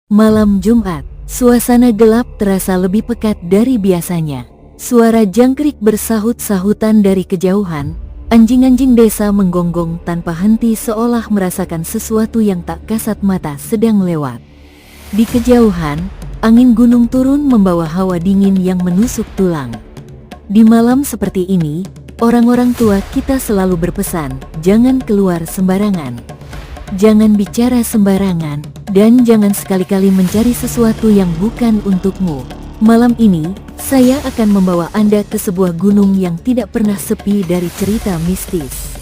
Malam Jumat, suasana gelap terasa lebih pekat dari biasanya. Suara jangkrik bersahut-sahutan dari kejauhan, anjing-anjing desa menggonggong tanpa henti seolah merasakan sesuatu yang tak kasat mata sedang lewat. Di kejauhan, angin gunung turun membawa hawa dingin yang menusuk tulang. Di malam seperti ini, orang-orang tua kita selalu berpesan, jangan keluar sembarangan. Jangan bicara sembarangan, dan jangan sekali-kali mencari sesuatu yang bukan untukmu. Malam ini, saya akan membawa Anda ke sebuah gunung yang tidak pernah sepi dari cerita mistis.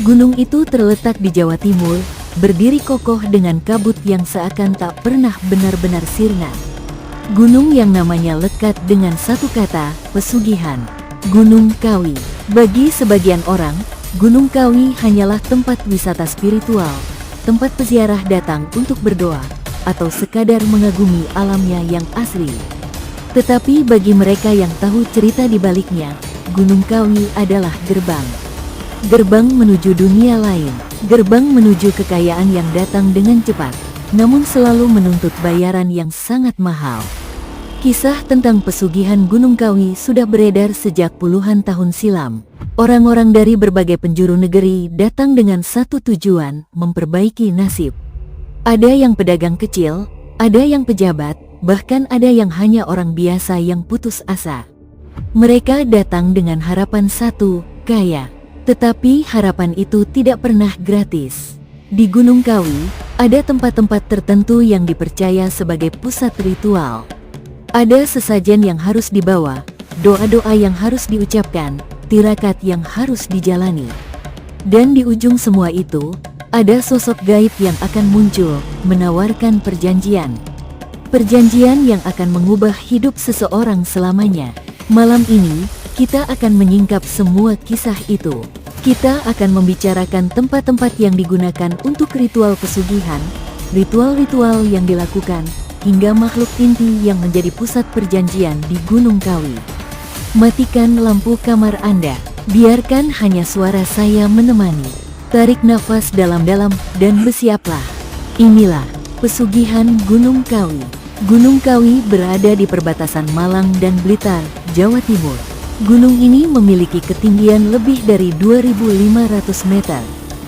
Gunung itu terletak di Jawa Timur, berdiri kokoh dengan kabut yang seakan tak pernah benar-benar sirna. Gunung yang namanya lekat dengan satu kata, pesugihan. Gunung Kawi. Bagi sebagian orang, Gunung Kawi hanyalah tempat wisata spiritual, tempat peziarah datang untuk berdoa, atau sekadar mengagumi alamnya yang asli. Tetapi bagi mereka yang tahu cerita di baliknya, Gunung Kawi adalah gerbang. Gerbang menuju dunia lain, gerbang menuju kekayaan yang datang dengan cepat, namun selalu menuntut bayaran yang sangat mahal. Kisah tentang pesugihan Gunung Kawi sudah beredar sejak puluhan tahun silam. Orang-orang dari berbagai penjuru negeri datang dengan satu tujuan, memperbaiki nasib. Ada yang pedagang kecil, ada yang pejabat, bahkan ada yang hanya orang biasa yang putus asa. Mereka datang dengan harapan satu, kaya. Tetapi harapan itu tidak pernah gratis. Di Gunung Kawi, ada tempat-tempat tertentu yang dipercaya sebagai pusat ritual. Ada sesajen yang harus dibawa, doa-doa yang harus diucapkan, tirakat yang harus dijalani. Dan di ujung semua itu, ada sosok gaib yang akan muncul, menawarkan perjanjian. Perjanjian yang akan mengubah hidup seseorang selamanya. Malam ini, kita akan menyingkap semua kisah itu. Kita akan membicarakan tempat-tempat yang digunakan untuk ritual pesugihan, ritual-ritual yang dilakukan, hingga makhluk inti yang menjadi pusat perjanjian di Gunung Kawi. Matikan lampu kamar Anda, biarkan hanya suara saya menemani. Tarik nafas dalam-dalam dan bersiaplah. Inilah pesugihan Gunung Kawi. Gunung Kawi berada di perbatasan Malang dan Blitar, Jawa Timur. Gunung ini memiliki ketinggian lebih dari 2.500 meter.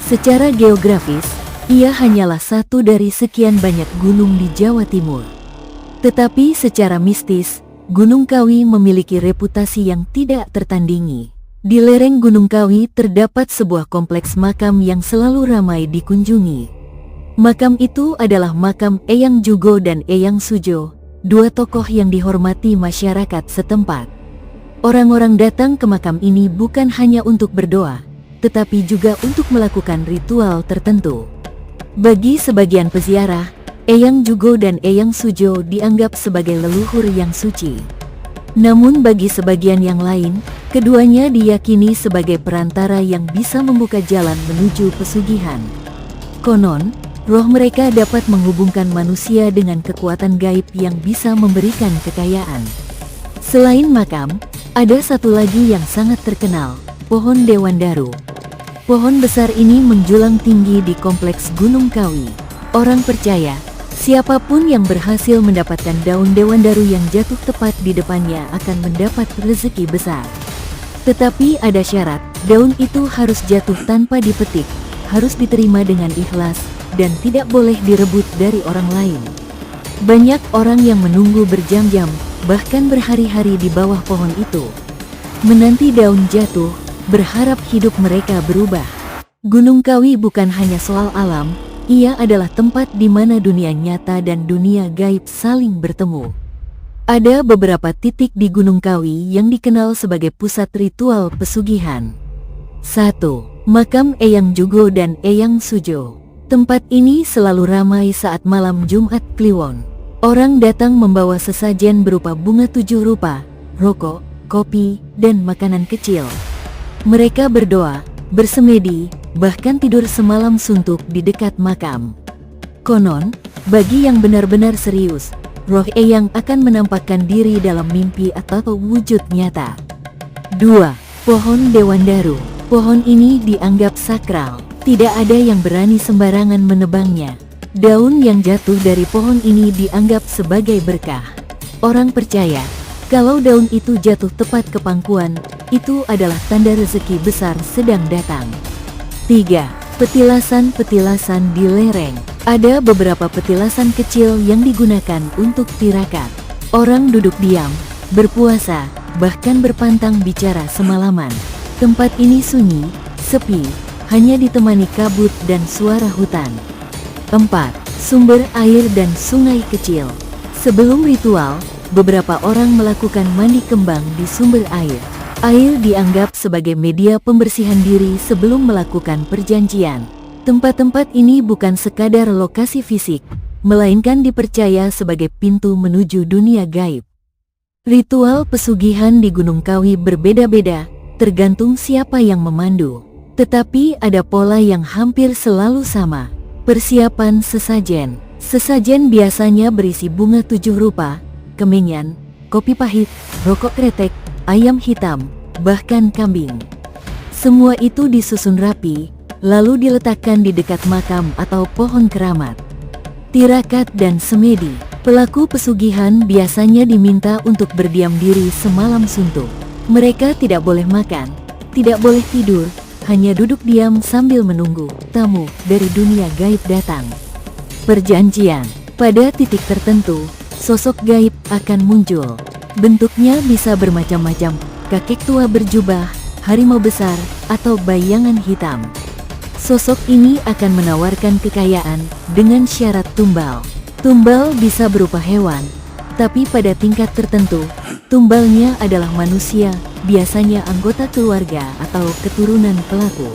Secara geografis, ia hanyalah satu dari sekian banyak gunung di Jawa Timur. Tetapi secara mistis, Gunung Kawi memiliki reputasi yang tidak tertandingi. Di lereng Gunung Kawi terdapat sebuah kompleks makam yang selalu ramai dikunjungi. Makam itu adalah makam Eyang Jugo dan Eyang Sujo, dua tokoh yang dihormati masyarakat setempat. Orang-orang datang ke makam ini bukan hanya untuk berdoa, tetapi juga untuk melakukan ritual tertentu. Bagi sebagian peziarah, Eyang Jugo dan Eyang Sujo dianggap sebagai leluhur yang suci. Namun bagi sebagian yang lain, keduanya diyakini sebagai perantara yang bisa membuka jalan menuju pesugihan. Konon, roh mereka dapat menghubungkan manusia dengan kekuatan gaib yang bisa memberikan kekayaan. Selain makam, ada satu lagi yang sangat terkenal, pohon Dewandaru. Pohon besar ini menjulang tinggi di kompleks Gunung Kawi. Orang percaya, siapapun yang berhasil mendapatkan daun Dewandaru yang jatuh tepat di depannya akan mendapat rezeki besar. Tetapi ada syarat, daun itu harus jatuh tanpa dipetik, harus diterima dengan ikhlas, dan tidak boleh direbut dari orang lain. Banyak orang yang menunggu berjam-jam, bahkan berhari-hari di bawah pohon itu, menanti daun jatuh, berharap hidup mereka berubah. Gunung Kawi bukan hanya soal alam, ia adalah tempat di mana dunia nyata dan dunia gaib saling bertemu. Ada beberapa titik di Gunung Kawi yang dikenal sebagai pusat ritual pesugihan. 1. Makam Eyang Jugo dan Eyang Sujo. Tempat ini selalu ramai saat malam Jumat Kliwon. Orang datang membawa sesajen berupa bunga 7 rupa, rokok, kopi, dan makanan kecil. Mereka berdoa, bersemedi, bahkan tidur semalam suntuk di dekat makam. Konon, bagi yang benar-benar serius, roh Eyang akan menampakkan diri dalam mimpi atau wujud nyata. 2. Pohon Dewandaru. Pohon ini dianggap sakral. Tidak ada yang berani sembarangan menebangnya. Daun yang jatuh dari pohon ini dianggap sebagai berkah. Orang percaya, kalau daun itu jatuh tepat ke pangkuan, itu adalah tanda rezeki besar sedang datang. 3. Petilasan-petilasan di lereng. Ada beberapa petilasan kecil yang digunakan untuk tirakat. Orang duduk diam, berpuasa, bahkan berpantang bicara semalaman. Tempat ini sunyi, sepi, hanya ditemani kabut dan suara hutan. 4. Sumber air dan sungai kecil. Sebelum ritual, beberapa orang melakukan mandi kembang di sumber air. Air dianggap sebagai media pembersihan diri sebelum melakukan perjanjian. Tempat-tempat ini bukan sekadar lokasi fisik, melainkan dipercaya sebagai pintu menuju dunia gaib. Ritual pesugihan di Gunung Kawi berbeda-beda, tergantung siapa yang memandu. Tetapi ada pola yang hampir selalu sama. Persiapan sesajen. Sesajen biasanya berisi bunga 7 rupa, kemenyan, kopi pahit, rokok kretek, ayam hitam, bahkan kambing. Semua itu disusun rapi, lalu diletakkan di dekat makam atau pohon keramat. Tirakat dan semedi. Pelaku pesugihan biasanya diminta untuk berdiam diri semalam suntuk. Mereka tidak boleh makan, tidak boleh tidur, hanya duduk diam sambil menunggu tamu dari dunia gaib datang. Perjanjian. Pada titik tertentu, sosok gaib akan muncul. Bentuknya bisa bermacam-macam, kakek tua berjubah, harimau besar, atau bayangan hitam. Sosok ini akan menawarkan kekayaan dengan syarat tumbal. Tumbal bisa berupa hewan, tapi pada tingkat tertentu, tumbalnya adalah manusia, biasanya anggota keluarga atau keturunan pelaku.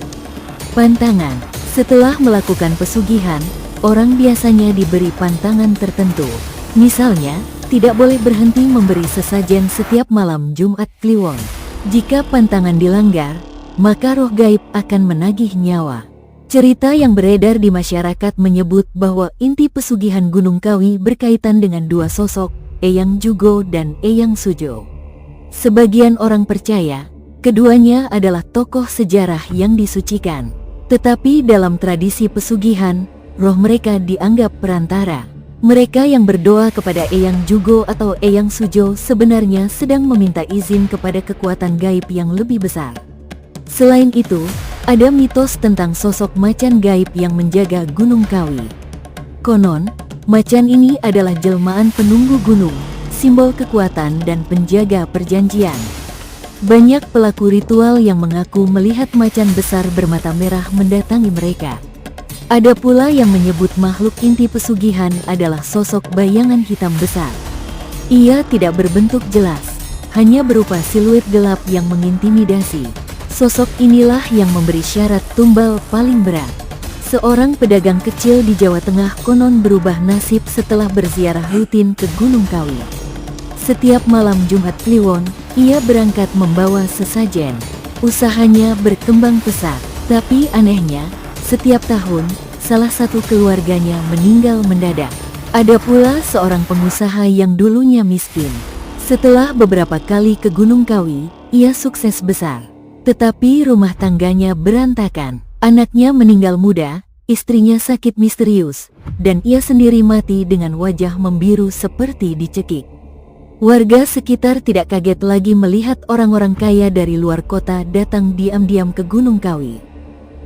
Pantangan. Setelah melakukan pesugihan, orang biasanya diberi pantangan tertentu. Misalnya, tidak boleh berhenti memberi sesajen setiap malam Jumat Kliwon. Jika pantangan dilanggar, maka roh gaib akan menagih nyawa. Cerita yang beredar di masyarakat menyebut bahwa inti pesugihan Gunung Kawi berkaitan dengan dua sosok, Eyang Jugo dan Eyang Sujo. Sebagian orang percaya, keduanya adalah tokoh sejarah yang disucikan. Tetapi dalam tradisi pesugihan, roh mereka dianggap perantara. Mereka yang berdoa kepada Eyang Jugo atau Eyang Sujo sebenarnya sedang meminta izin kepada kekuatan gaib yang lebih besar. Selain itu, ada mitos tentang sosok macan gaib yang menjaga Gunung Kawi. Konon, macan ini adalah jelmaan penunggu gunung, simbol kekuatan dan penjaga perjanjian. Banyak pelaku ritual yang mengaku melihat macan besar bermata merah mendatangi mereka. Ada pula yang menyebut makhluk inti pesugihan adalah sosok bayangan hitam besar. Ia tidak berbentuk jelas, hanya berupa siluet gelap yang mengintimidasi. Sosok inilah yang memberi syarat tumbal paling berat. Seorang pedagang kecil di Jawa Tengah konon berubah nasib setelah berziarah rutin ke Gunung Kawi. Setiap malam Jumat Kliwon, ia berangkat membawa sesajen. Usahanya berkembang pesat, tapi anehnya, setiap tahun, salah satu keluarganya meninggal mendadak. Ada pula seorang pengusaha yang dulunya miskin. Setelah beberapa kali ke Gunung Kawi, ia sukses besar. Tetapi rumah tangganya berantakan. Anaknya meninggal muda, istrinya sakit misterius, dan ia sendiri mati dengan wajah membiru seperti dicekik. Warga sekitar tidak kaget lagi melihat orang-orang kaya dari luar kota datang diam-diam ke Gunung Kawi.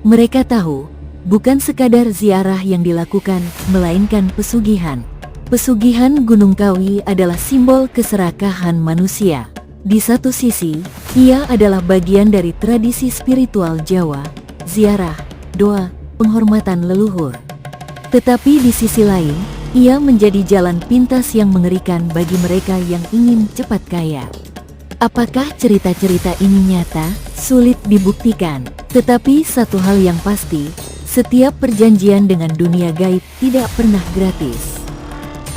Mereka tahu, bukan sekadar ziarah yang dilakukan, melainkan pesugihan. Pesugihan Gunung Kawi adalah simbol keserakahan manusia. Di satu sisi, ia adalah bagian dari tradisi spiritual Jawa, ziarah, doa, penghormatan leluhur. Tetapi di sisi lain, ia menjadi jalan pintas yang mengerikan bagi mereka yang ingin cepat kaya. Apakah cerita-cerita ini nyata? Sulit dibuktikan. Tetapi satu hal yang pasti, setiap perjanjian dengan dunia gaib tidak pernah gratis.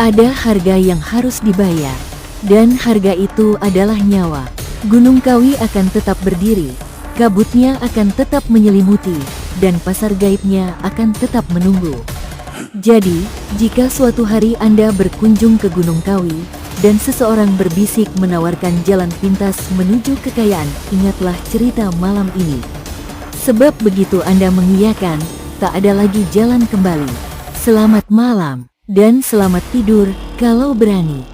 Ada harga yang harus dibayar, dan harga itu adalah nyawa. Gunung Kawi akan tetap berdiri, kabutnya akan tetap menyelimuti, dan pasar gaibnya akan tetap menunggu. Jadi, jika suatu hari Anda berkunjung ke Gunung Kawi, dan seseorang berbisik menawarkan jalan pintas menuju kekayaan, ingatlah cerita malam ini. Sebab begitu Anda mengiyakan, tak ada lagi jalan kembali. Selamat malam, dan selamat tidur kalau berani.